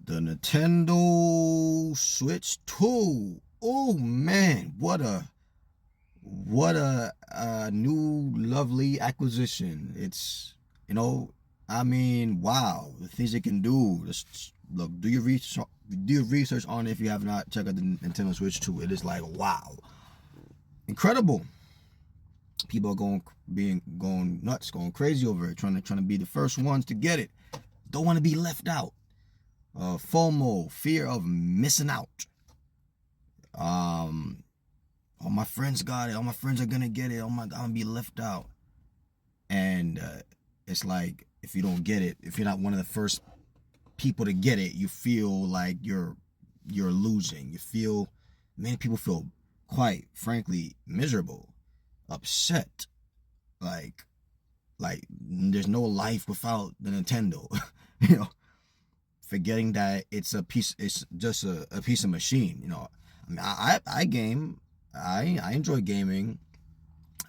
The Nintendo Switch 2. Oh man, what a new lovely acquisition. It's I mean, wow, the things it can do. Just look, do your research on it if you have not checked out the Nintendo Switch 2. It is like wow, incredible. People are going nuts, going crazy over it, trying to be the first ones to get it. Don't want to be left out. FOMO, fear of missing out. All my friends got it. All my friends are gonna get it. Oh my God, I'm gonna be left out. And it's like if you don't get it, if you're not one of the first people to get it, you feel like you're losing. Many people feel quite frankly miserable, upset, like there's no life without the Nintendo. you know, Forgetting that it's just a piece of machine. I mean, I game, I enjoy gaming,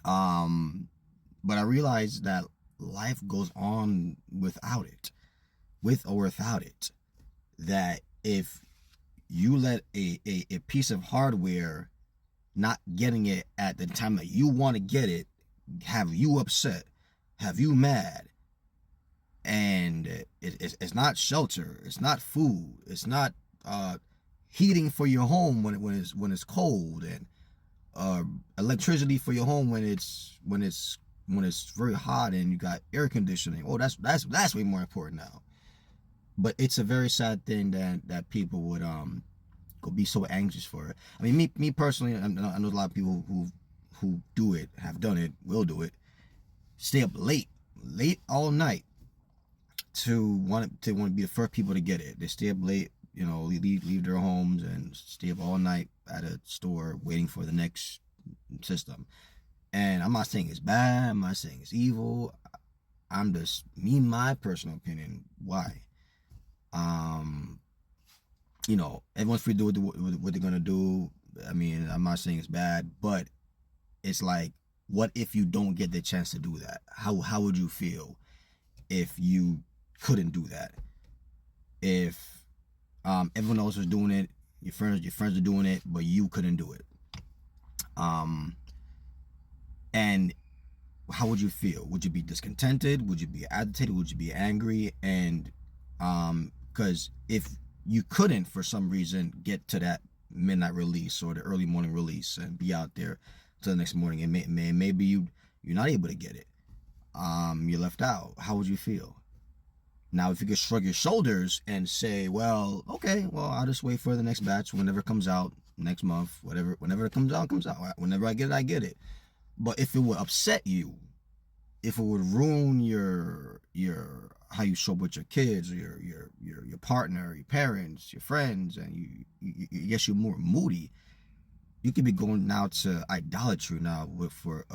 but I realize that life goes on without it, with or without it. That if you let a piece of hardware not getting it at the time that you want to get it have you upset, have you mad, and it's not shelter, it's not food, it's not heating for your home when it's cold, and electricity for your home when it's very hot and you got air conditioning. Oh, that's way more important now. But it's a very sad thing that people would go be so anxious for it. I mean, me personally, I know a lot of people who do it, have done it, will do it. Stay up late all night to want to be the first people to get it. They stay up late, leave their homes and stay up all night at a store waiting for the next system. And I'm not saying it's bad. I'm not saying it's evil. I'm just my personal opinion. Why? Everyone's free to do what they're gonna do. I mean, I'm not saying it's bad, but it's like, what if you don't get the chance to do that? How would you feel if you couldn't do that? If everyone else was doing it, your friends are doing it, but you couldn't do it. And how would you feel? Would you be discontented? Would you be agitated? Would you be angry? And because if you couldn't for some reason get to that midnight release or the early morning release and be out there till the next morning, and maybe you're not able to get it, you're left out. How would you feel? Now, if you could shrug your shoulders and say, well, okay, well, I'll just wait for the next batch whenever it comes out next month, whenever it comes out, comes out. Whenever I get it, I get it. But if it would upset you, if it would ruin your how you show up with your kids or your partner, your parents, your friends, and you guess you're more moody, you could be going now to idolatry now for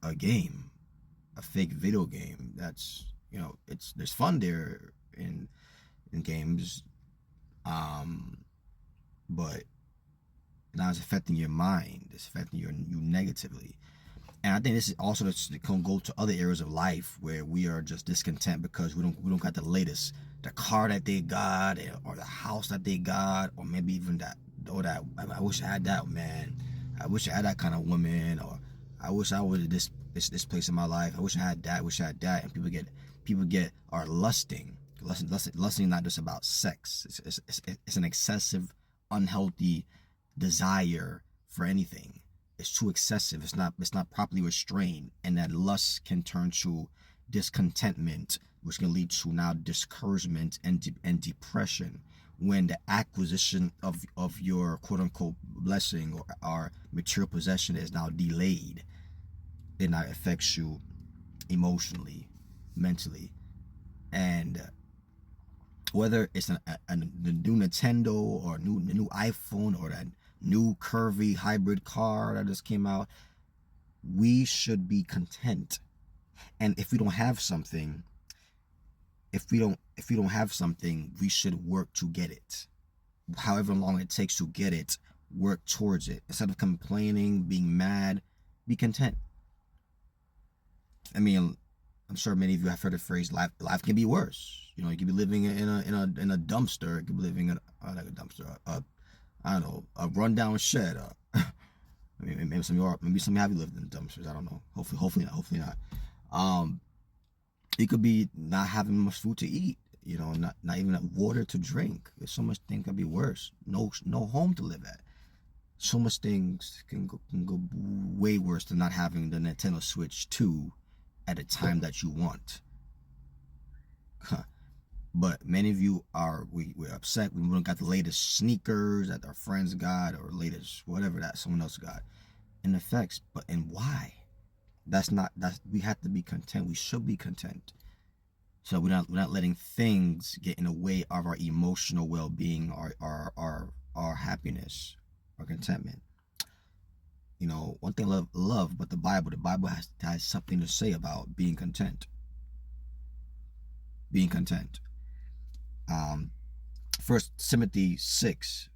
a game, a fake video game. That's there's fun there in games, but now it's affecting your mind. It's affecting you negatively. And I think this is also can go to other areas of life where we are just discontent because we don't got the latest, the car that they got, or the house that they got, or maybe even that I wish I had that, man. I wish I had that kind of woman, or I wish I would have this place in my life. I wish I had that. I wish I had that. And people are lusting. Lusting not just about sex. It's an excessive, unhealthy desire for anything. It's too excessive. It's not properly restrained, and that lust can turn to discontentment, which can lead to now discouragement and depression. When the acquisition of your quote unquote blessing or our material possession is now delayed, it now affects you emotionally, mentally, and whether it's the new Nintendo or new iPhone or that new curvy hybrid car that just came out, we should be content. And if we don't have something, we should work to get it. However long it takes to get it, work towards it. Instead of complaining, being mad, be content. I mean, I'm sure many of you have heard the phrase life can be worse. You know, you could be living in a dumpster. You could be living in like a dumpster. I don't know, a rundown shed. Maybe some of you have lived in dumpsters. I don't know. Hopefully not. Hopefully not. Um, it could be not having much food to eat. You know, not even water to drink. There's so much things could be worse. No home to live at. So much things can go way worse than not having the Nintendo Switch 2 at a time that you want. But many of you we're upset. We don't got the latest sneakers that our friends got, or latest whatever that someone else got. And effects, and why? We have to be content. We should be content. So we're not letting things get in the way of our emotional well-being, our happiness, our contentment. You know, one thing I love, but the Bible has something to say about being content. Being content. First Timothy 6,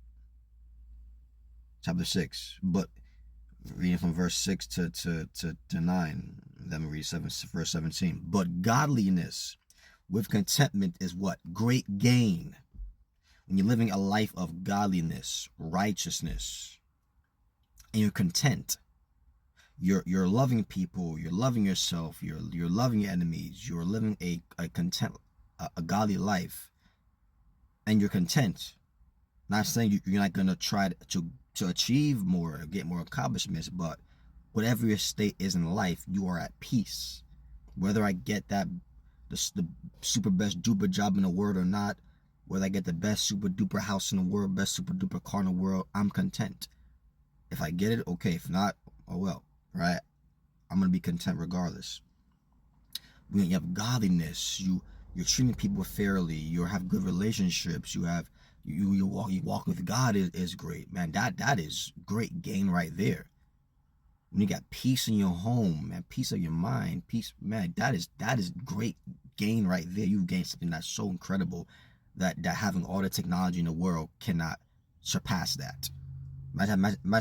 chapter 6, but reading from verse 6 to 9, then we read verse 17. But godliness with contentment is what? Great gain. When you're living a life of godliness, righteousness, and you're content, you're loving people, you're loving yourself, you're loving your enemies, you're living a godly life, and you're content. Not saying you're not gonna try to achieve more, get more accomplishments, but whatever your state is in life, you are at peace. Whether I get the super best duper job in the world or not, whether I get the best super duper house in the world, best super duper car in the world, I'm content. If I get it, okay. If not, oh well, right? I'm gonna be content regardless. When you have godliness, you're treating people fairly, you have good relationships, you walk with God is great, man. That is great gain right there. When you got peace in your home, man, peace of your mind, peace, man, that is great gain right there. You've gained something that's so incredible that having all the technology in the world cannot surpass that. Might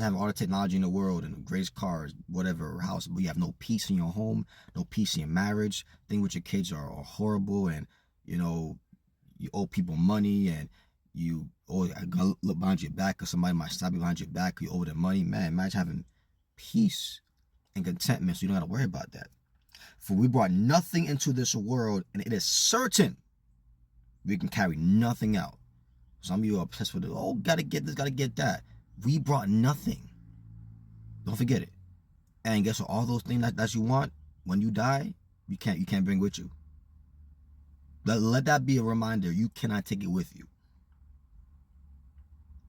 have all the technology in the world and the greatest cars, whatever, house, but you have no peace in your home, no peace in your marriage. Things with your kids are horrible, and you know you owe people money, and you always look behind your back because somebody might stab you behind your back. You owe them money, man. Imagine having peace and contentment, so you don't got to worry about that. For we brought nothing into this world, and it is certain we can carry nothing out. Some of you are obsessed with it. Oh, gotta get this, gotta get that. We brought nothing. Don't forget it. And guess what? All those things that you want, when you die, you can't bring with you. Let that be a reminder. You cannot take it with you.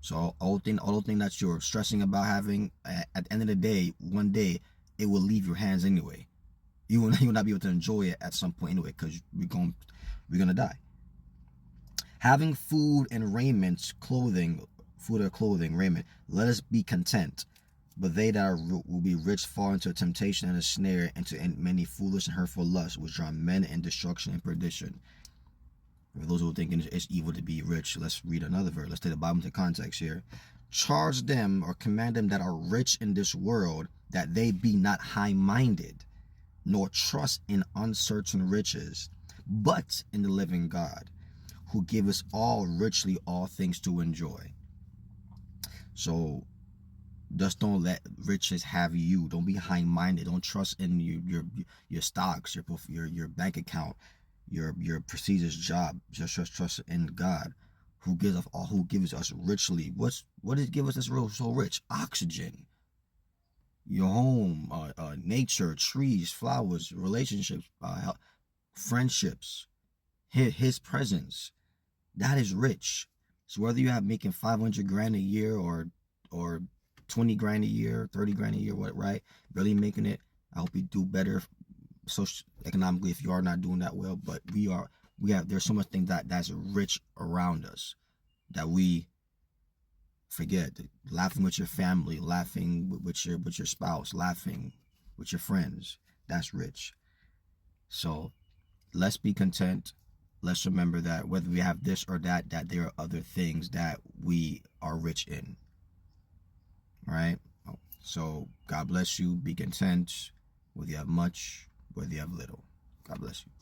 So all those things that you're stressing about having, at the end of the day, one day it will leave your hands anyway. You will not be able to enjoy it at some point anyway, because we're gonna die. Having food and raiment, raiment, let us be content. But they that will be rich fall into temptation and a snare, into many foolish and hurtful lusts, which draw men in destruction and perdition. For those who are thinking it's evil to be rich, let's read another verse. Let's take the Bible into context here. Charge them, or command them that are rich in this world, that they be not high-minded, nor trust in uncertain riches, but in the living God, who giveth all richly all things to enjoy. So just don't let riches have you. Don't be high-minded. Don't trust in your stocks, your bank account, your prestigious job. Just trust in God, who gives us richly. What does give us this so rich? Oxygen, your home, nature, trees, flowers, relationships, friendships, his presence. That is rich. So whether you have making 500 grand a year or 20 grand a year, 30 grand a year, right? Really making it. I hope you do better economically if you are not doing that well. But there's so much things that's rich around us that we forget. Laughing with your family, laughing with your spouse, laughing with your friends. That's rich. So let's be content. Let's remember that whether we have this or that there are other things that we are rich in. Right? So God bless you. Be content, whether you have much, whether you have little. God bless you.